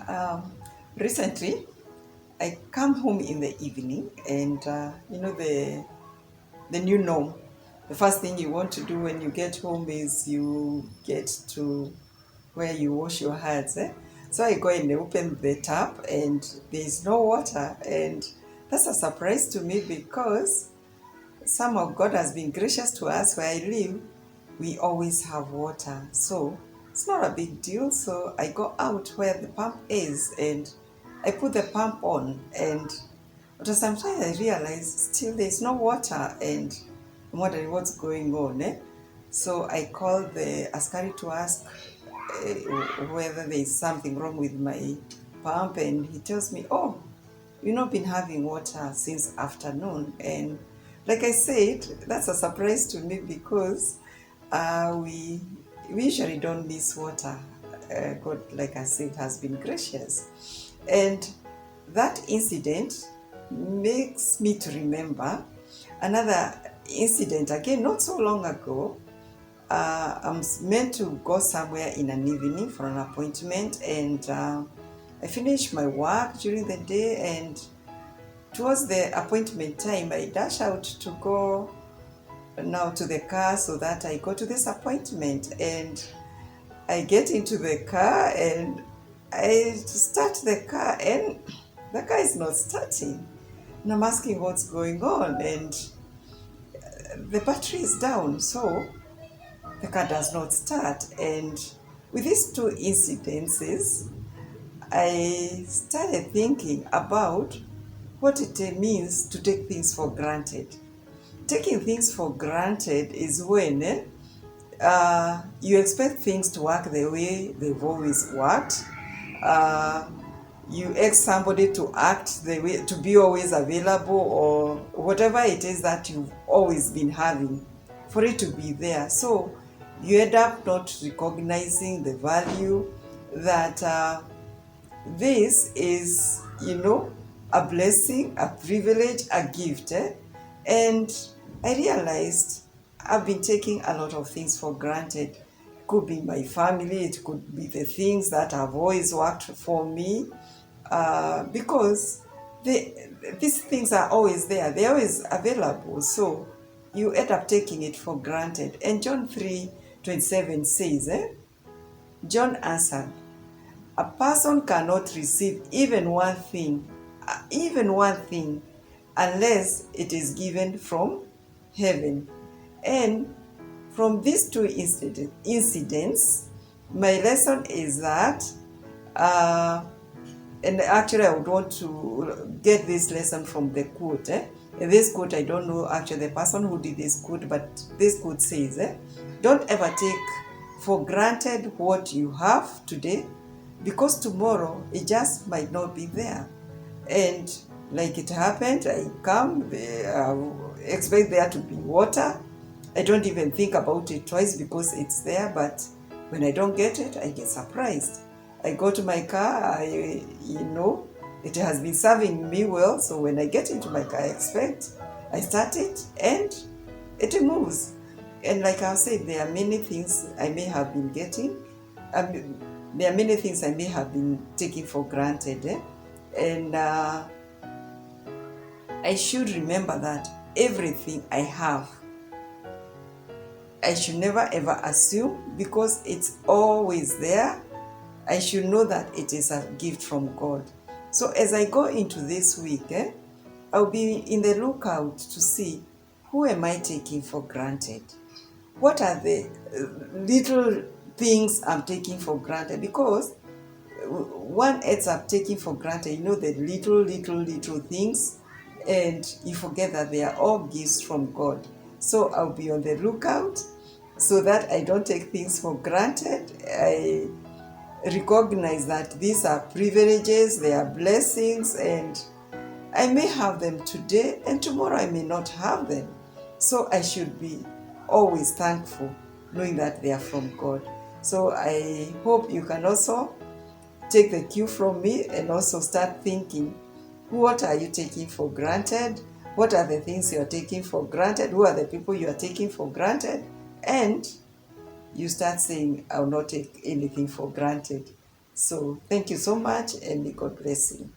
Um, Recently, I come home in the evening, and the new norm. The first thing you want to do when you get home is you get to where you wash your hands. So I go and open the tap, and there's no water, and that's a surprise to me because somehow God has been gracious to us where I live. We always have water, so it's not a big deal. So I go out where the pump is and I put the pump on, and after some time I realize still there's no water, and I'm wondering what's going on. So I called the askari to ask whether there's something wrong with my pump, and he tells me, oh, we've not been having water since afternoon. And like I said, that's a surprise to me because we usually don't miss water. God, like I said, has been gracious. And that incident makes me to remember another incident, again, not so long ago. I'm meant to go somewhere in an evening for an appointment, and I finished my work during the day, and towards the appointment time, I dash out to go now to the car so that I go to this appointment. And I get into the car and I start the car, and the car is not starting. And I'm asking what's going on, and the battery is down, so the car does not start. And with these two incidences, I started thinking about what it means to take things for granted. Taking things for granted is when you expect things to work the way they've always worked. Uh, you ask somebody to act the way, to be always available, or whatever it is that you've always been having, for it to be there. So you end up not recognizing the value that this is, a blessing, a privilege, a gift. And I realized I've been taking a lot of things for granted. It could be my family, it could be the things that have always worked for me, because these things are always there, they're always available. So you end up taking it for granted. And John 3:27 says, John answered, a person cannot receive even one thing, unless it is given from heaven. And from these two incidents, my lesson is that, and actually I would want to get this lesson from the quote. This quote, I don't know actually the person who did this quote, but this quote says, don't ever take for granted what you have today, because tomorrow it just might not be there. And like it happened, I come, expect there to be water. I don't even think about it twice because it's there, but when I don't get it, I get surprised. I go to my car, it has been serving me well, so when I get into my car, I start it, and it moves. And like I said, there are many things I may have been getting, there are many things I may have been taking for granted, and I should remember that everything I have, I should never ever assume because it's always there. I should know that it is a gift from God. So as I go into this week, I'll be in the lookout to see, who am I taking for granted? What are the little things I'm taking for granted? Because one ends up taking for granted, the little things, and you forget that they are all gifts from God. So I'll be on the lookout so that I don't take things for granted. I recognize that these are privileges, they are blessings, and I may have them today, and tomorrow I may not have them. So I should be always thankful, knowing that they are from God. So I hope you can also take the cue from me and also start thinking, what are you taking for granted? What are the things you're taking for granted? Who are the people you are taking for granted? And you start saying, I'll not take anything for granted. So thank you so much, and may God bless you.